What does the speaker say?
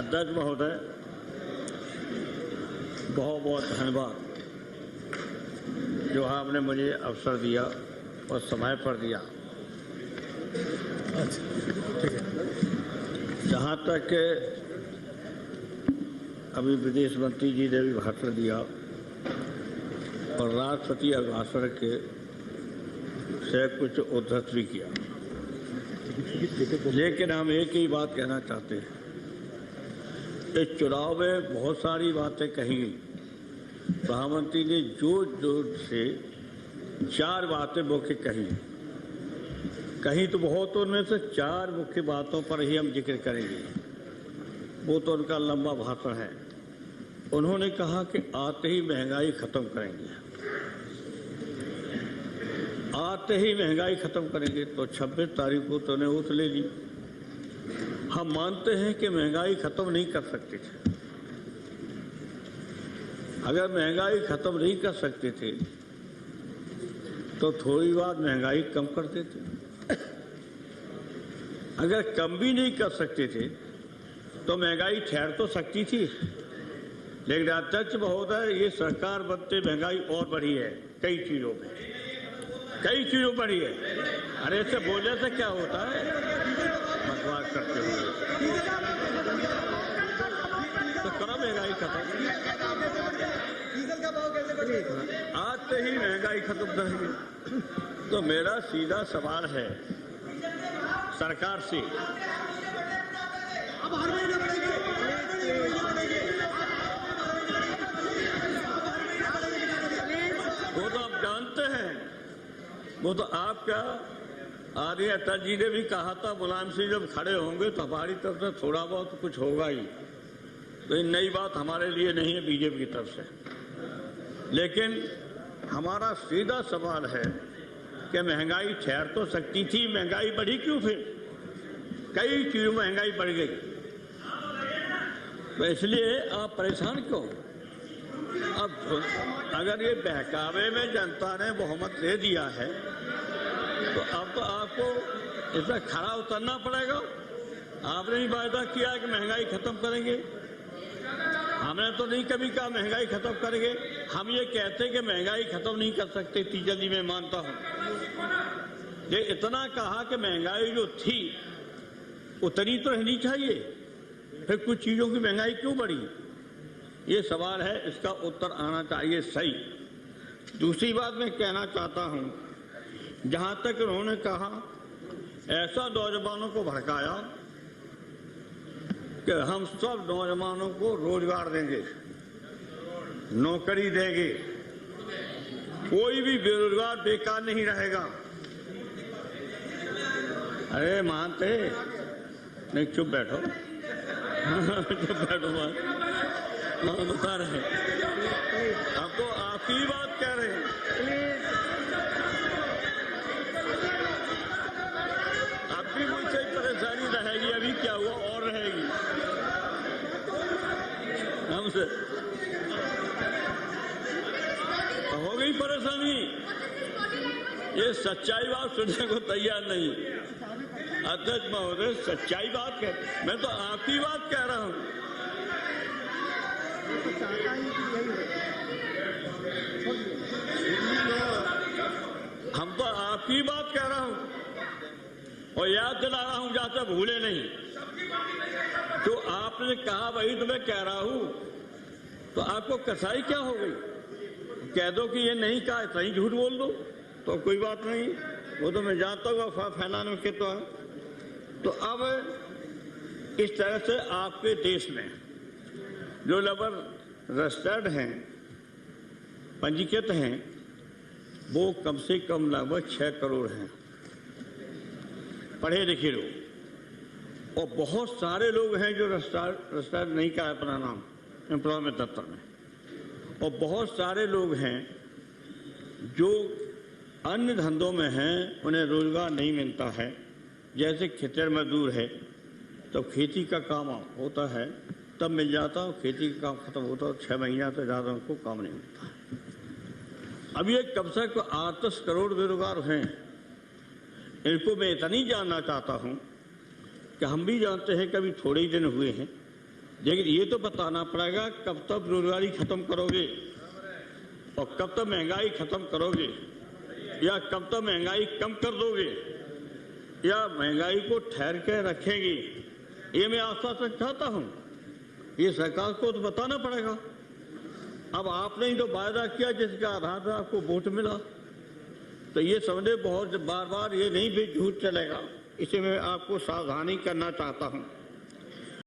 अध्यक्ष महोदय, बहुत बहुत धन्यवाद जो आपने मुझे अवसर दिया और समय पर दिया। जहाँ तक अभी विदेश मंत्री जी ने भी भाषण दिया और राष्ट्रपति अभिभाषण के से कुछ उद्धृत भी किया, लेकिन हम एक ही बात कहना चाहते हैं। इस चुनाव में बहुत सारी बातें कही गई। प्रधानमंत्री ने जोर जोर से 4 बातें मुख्य कहीं तो बहुत, उनमें से 4 मुख्य बातों पर ही हम जिक्र करेंगे। वो तो उनका लंबा भाषण है। उन्होंने कहा कि आते ही महंगाई खत्म करेंगे, आते ही महंगाई खत्म करेंगे। तो 26 तारीख को तो उन्हें ओथ ले ली। हम मानते हैं कि महंगाई खत्म नहीं कर सकते थे। अगर महंगाई खत्म नहीं कर सकते थे तो थोड़ी बार महंगाई कम कर देते। अगर कम भी नहीं कर सकते थे तो महंगाई ठहर तो सकती थी। लेकिन अध्यक्ष महोदय, ये सरकार बनते महंगाई और बढ़ी है। कई चीजों बढ़ी है। अरे ऐसे बोलने से क्या होता है, बकवास करते हुए तो करो महंगाई खत्म। आते ही महंगाई खत्म करेंगे। तो मेरा सीधा सवाल है सरकार से, वो तो आप जानते हैं, वो तो आपका आर्य अटल जी ने भी कहा था, मुलायम सिंह जब खड़े होंगे तो हमारी तरफ से थोड़ा बहुत कुछ होगा ही। तो ये नई बात हमारे लिए नहीं है बीजेपी की तरफ से। लेकिन हमारा सीधा सवाल है कि महंगाई ठहर तो सकती थी, महंगाई बढ़ी क्यों फिर? कई चीजों में महंगाई बढ़ गई, तो इसलिए आप परेशान क्यों? अब अगर ये बहकावे में जनता ने बहुमत दे दिया है तो अब तो आपको इसमें खड़ा उतरना पड़ेगा। आपने ही वायदा किया कि महंगाई खत्म करेंगे। हमने तो नहीं कभी कहा महंगाई खत्म करेंगे। हम ये कहते हैं कि महंगाई खत्म नहीं कर सकते इतनी जल्दी, मैं मानता हूं। ये इतना कहा कि महंगाई जो थी उतनी तो रहनी चाहिए, फिर कुछ चीजों की महंगाई क्यों बढ़ी? ये सवाल है, इसका उत्तर आना चाहिए सही। दूसरी बात मैं कहना चाहता हूं, जहां तक उन्होंने कहा ऐसा नौजवानों को भड़काया कि हम सब नौजवानों को रोजगार देंगे, नौकरी देंगे, कोई भी बेरोजगार बेकार नहीं रहेगा। अरे मानते नहीं, चुप बैठो चुप बैठो। बता रहे हम तो आप ही बात कह रहे हैं। अब भी मुझसे परेशानी रहेगी, अभी क्या हुआ और रहेगी हमसे। हो गई परेशानी, ये सच्चाई बात सुनने को तैयार नहीं। अध्यक्ष महोदय, सच्चाई बात कह, मैं तो आपकी बात कह रहा हूं। हम तो आपकी बात कह रहा हूं और याद दिला रहा हूं, जाते भूले नहीं। जो आपने कहा वही तो मैं कह रहा हूं। तो आपको कसाई क्या हो गई? कह दो कि ये नहीं कहा, सही झूठ बोल दो तो कोई बात नहीं। वो तो मैं जानता हूँ अफवाह फैलाने के तो है। तो अब इस तरह से आपके देश में जो लेबर रजिस्टर्ड हैं, पंजीकृत हैं, वो कम से कम लगभग 6 करोड़ हैं, पढ़े लिखे लोग। और बहुत सारे लोग हैं जो रजिस्टर्ड नहीं का अपना नाम एम्प्लॉयमेंट दफ्तर में। और बहुत सारे लोग हैं जो अन्य धंधों में हैं, उन्हें रोजगार नहीं मिलता है। जैसे खेतर मजदूर है, तो खेती का काम होता है तब मिल जाता है, खेती का काम खत्म होता है 6 महीना से ज़्यादा उनको काम नहीं मिलता है। अब ये कम से कम 8-10 करोड़ बेरोजगार हैं। इनको मैं इतना ही जानना चाहता हूँ कि हम भी जानते हैं कि अभी थोड़े ही दिन हुए हैं लेकिन ये तो बताना पड़ेगा कब तक बेरोजगारी खत्म करोगे और कब तक महंगाई खत्म करोगे, या कब तक महंगाई कम कर दोगे, या महंगाई को ठहर के रखेंगे। ये मैं आश्वासन चाहता हूं, ये सरकार को तो बताना पड़ेगा। अब आपने ही तो वायदा किया जिसके आधार पर आपको वोट मिला, तो ये समझे बहुत बार बार ये नहीं भी झूठ चलेगा। इसे मैं आपको सावधानी करना चाहता हूं।